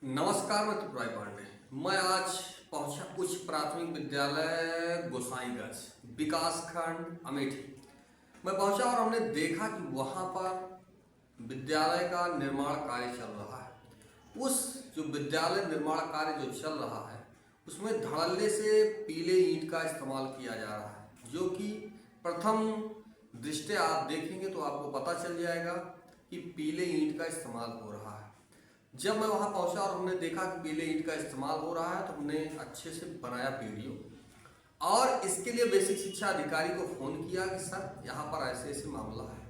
नमस्कार, मैं त्रिपुरारी पांडे। मैं आज पहुंचा उच्च प्राथमिक विद्यालय गोसाईगंज, विकासखंड अमेठी। मैं पहुंचा और हमने देखा कि वहां पर विद्यालय का निर्माण कार्य चल रहा है। उस जो विद्यालय निर्माण कार्य जो चल रहा है उसमें धड़ल्ले से पीले ईंट का इस्तेमाल किया जा रहा है, जो कि प्रथम दृष्टया आप देखेंगे तो आपको पता चल जाएगा कि पीले ईंट का इस्तेमाल हो रहा है। जब मैं वहां पहुंचा और हमने देखा कि पीले ईंट का इस्तेमाल हो रहा है तो हमने अच्छे से बनाया वीडियो और इसके लिए बेसिक शिक्षा अधिकारी को फोन किया कि सर यहाँ पर ऐसे ऐसे मामला है।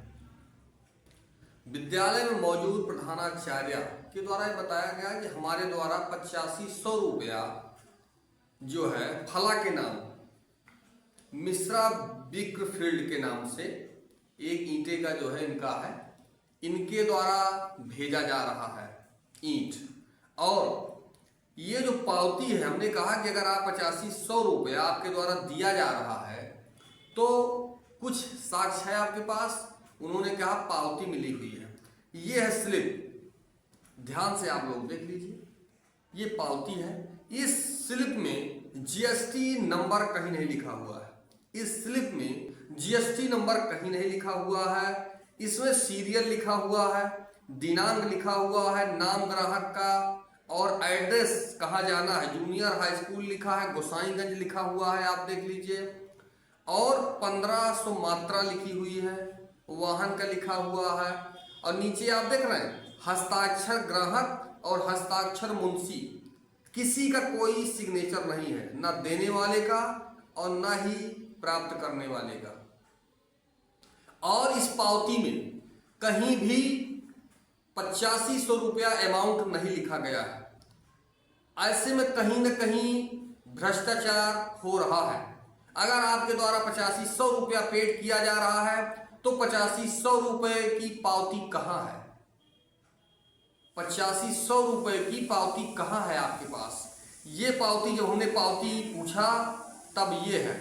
विद्यालय में मौजूद प्रधानाचार्य के द्वारा यह बताया गया कि हमारे द्वारा 8500 रुपया जो है फला के नाम मिश्रा बिक्रफील्ड के नाम से एक ईंटे का जो है इनका है, इनके द्वारा भेजा जा रहा है ईंट। और ये जो पावती है, हमने कहा कि अगर आप 8500 रुपया आपके द्वारा दिया जा रहा है तो कुछ साक्ष्य है आपके पास। उन्होंने कहा पावती मिली हुई है, ये है स्लिप। ध्यान से आप लोग देख लीजिए, ये पावती है। इस स्लिप में जीएसटी नंबर कहीं नहीं लिखा हुआ है। इस स्लिप में जीएसटी नंबर कहीं नहीं लिखा हुआ है। इसमें सीरियल लिखा हुआ है, दिनांक लिखा हुआ है, नाम ग्राहक का और एड्रेस कहाँ जाना है, जूनियर हाई स्कूल लिखा है, गोसाईगंज लिखा हुआ है, आप देख लीजिए। और 1500 मात्रा लिखी हुई है, वाहन का लिखा हुआ है। और नीचे आप देख रहे हैं हस्ताक्षर ग्राहक और हस्ताक्षर मुंशी, किसी का कोई सिग्नेचर नहीं है, ना देने वाले का और ना ही प्राप्त करने वाले का। और इस पावती में कहीं भी 8500 रुपया अमाउंट नहीं लिखा गया है। ऐसे में कहीं ना कहीं भ्रष्टाचार हो रहा है। अगर आपके द्वारा 8500 रुपया पेड किया जा रहा है तो 8500 रुपए की पावती कहां है? 8500 रुपए की पावती कहां है आपके पास? ये पावती, जब हमने पावती पूछा तब ये है।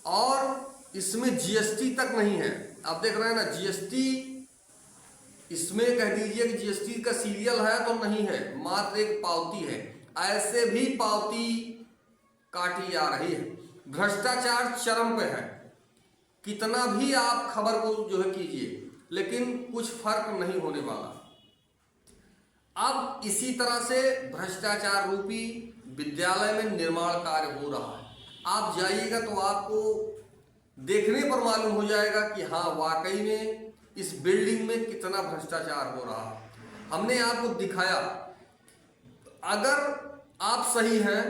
और इसमें जीएसटी तक नहीं है। आप देख रहे हैं ना, जीएसटी इसमें कह दीजिए कि जीएसटी का सीरियल है तो नहीं है, मात्र एक पावती है। ऐसे भी पावती काटी जा रही है। भ्रष्टाचार चरम पे है। कितना भी आप खबर को जो है कीजिए, लेकिन कुछ फर्क नहीं होने वाला। अब इसी तरह से भ्रष्टाचार रूपी विद्यालय में निर्माण कार्य हो रहा है। आप जाइएगा तो आपको देखने पर मालूम हो जाएगा कि हाँ, वाकई में इस बिल्डिंग में कितना भ्रष्टाचार हो रहा है। हमने आपको दिखाया। अगर आप सही हैं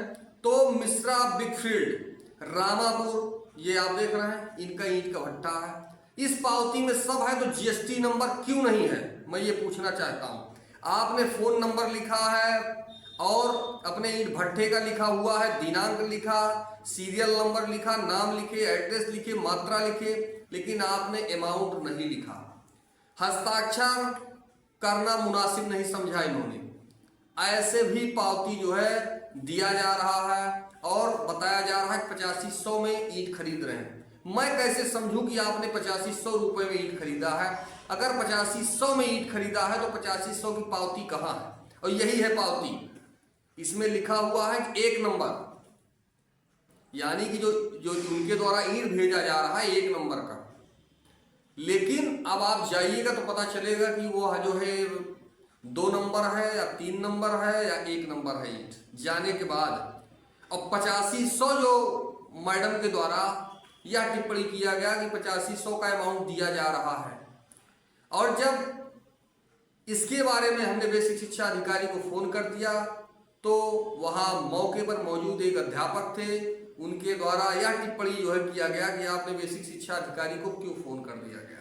तो मिश्रा बिक्रफील्ड रामापुर, ये आप देख रहे हैं, इनका ईंट का भट्टा है। इस पावती में सब है तो जीएसटी नंबर क्यों नहीं है, मैं ये पूछना चाहता हूं। आपने फोन नंबर लिखा है और अपने ईंट भट्टे का लिखा हुआ है, दिनांक लिखा, सीरियल नंबर लिखा, नाम लिखे, एड्रेस लिखे, मात्रा लिखे, लेकिन आपने अमाउंट नहीं लिखा। हस्ताक्षर करना मुनासिब नहीं समझा इन्होंने। ऐसे भी पावती जो है दिया जा रहा है और बताया जा रहा है 8500 में ईंट खरीद रहे हैं। मैं कैसे समझूं कि आपने 8500 रुपए में ईंट खरीदा है? अगर 8500 में ईंट खरीदा है तो 8500 की पावती कहां है? और यही है पावती, इसमें लिखा हुआ है कि 1 नंबर, यानी कि जो उनके द्वारा ईंट भेजा जा रहा है 1 नंबर का। लेकिन अब आप जाइएगा तो पता चलेगा कि वो जो है 2 नंबर है या 3 नंबर है या 1 नंबर है ईंट जाने के बाद। और 8500 जो मैडम के द्वारा यह टिप्पणी किया गया कि 8500 का अमाउंट दिया जा रहा है। और जब इसके बारे में हमने बेसिक शिक्षा अधिकारी को फोन कर दिया तो वहां मौके पर मौजूद एक अध्यापक थे, उनके द्वारा यह टिप्पणी जो है किया गया कि आपने बेसिक शिक्षा अधिकारी को क्यों फोन कर दिया गया।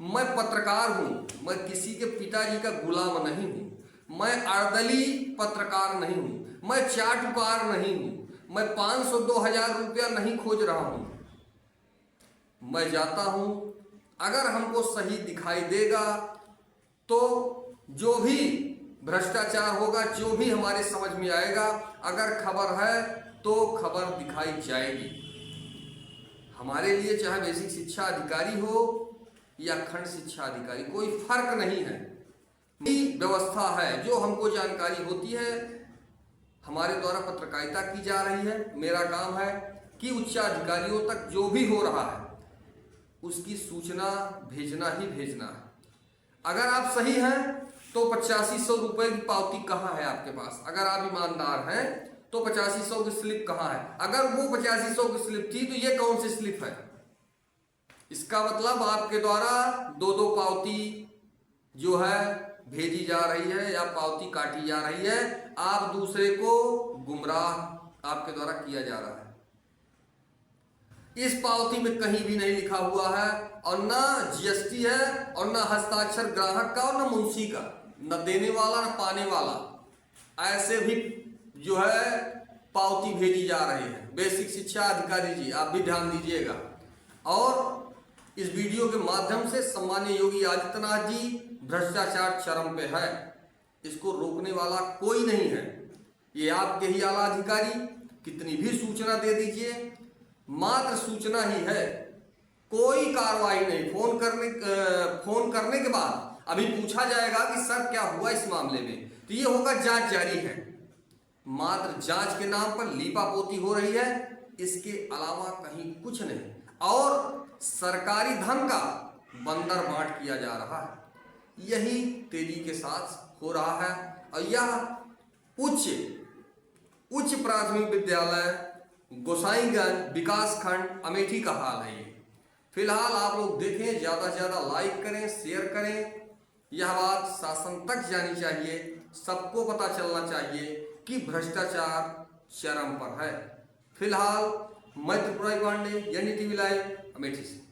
मैं पत्रकार हूं, मैं किसी के पिताजी का गुलाम नहीं हूं, मैं अर्दली पत्रकार नहीं हूं, मैं चाटुकार नहीं हूं, मैं 500-2000 रुपया नहीं खोज रहा हूं। मैं जाता हूं, अगर हमको सही दिखाई देगा तो जो भी भ्रष्टाचार होगा, जो भी हमारे समझ में आएगा, अगर खबर है तो खबर दिखाई जाएगी। हमारे लिए चाहे बेसिक शिक्षा अधिकारी हो या खंड शिक्षा अधिकारी, कोई फर्क नहीं है। व्यवस्था है जो हमको जानकारी होती है, हमारे द्वारा पत्रकारिता की जा रही है। मेरा काम है कि उच्चाधिकारियों तक जो भी हो रहा है उसकी सूचना भेजना ही भेजना है। अगर आप सही हैं तो 8500 रुपए की पावती कहाँ है आपके पास? अगर आप ईमानदार हैं तो 8500 की स्लिप कहाँ है? अगर वो 8500 की स्लिप थी तो ये कौन सी स्लिप है? इसका मतलब आपके द्वारा दो दो पावती जो है भेजी जा रही है या पावती काटी जा रही है। आप दूसरे को गुमराह आपके द्वारा किया जा रहा है। इस पावती में कहीं भी नहीं लिखा हुआ है और ना जीएसटी है और ना हस्ताक्षर ग्राहक का और ना मुंशी का, न देने वाला न पाने वाला। ऐसे भी जो है पावती भेजी जा रही है। बेसिक शिक्षा अधिकारी जी आप भी ध्यान दीजिएगा। और इस वीडियो के माध्यम से सम्मानीय योगी आदित्यनाथ जी, भ्रष्टाचार चरम पे है, इसको रोकने वाला कोई नहीं है। ये आपके ही आला अधिकारी कितनी भी सूचना दे दीजिए, मात्र सूचना ही है, कोई कार्रवाई नहीं। फोन करने के बाद अभी पूछा जाएगा कि सर क्या हुआ इस मामले में, तो ये होगा जांच जारी है। मात्र जांच के नाम पर लीपापोती हो रही है, इसके अलावा कहीं कुछ नहीं। और सरकारी धन का बंदर बांट किया जा रहा है, यही तेजी के साथ हो रहा है। और यह उच्च प्राथमिक विद्यालय गोसाईगंज विकासखंड अमेठी का हाल है। ये फिलहाल आप लोग देखें, ज्यादा से ज्यादा लाइक करें, शेयर करें। यह बात शासन तक जानी चाहिए, सबको पता चलना चाहिए कि भ्रष्टाचार चरम पर है। फिलहाल मैं त्रिपुरारी पांडे, NDTV लाइव अमेठी से।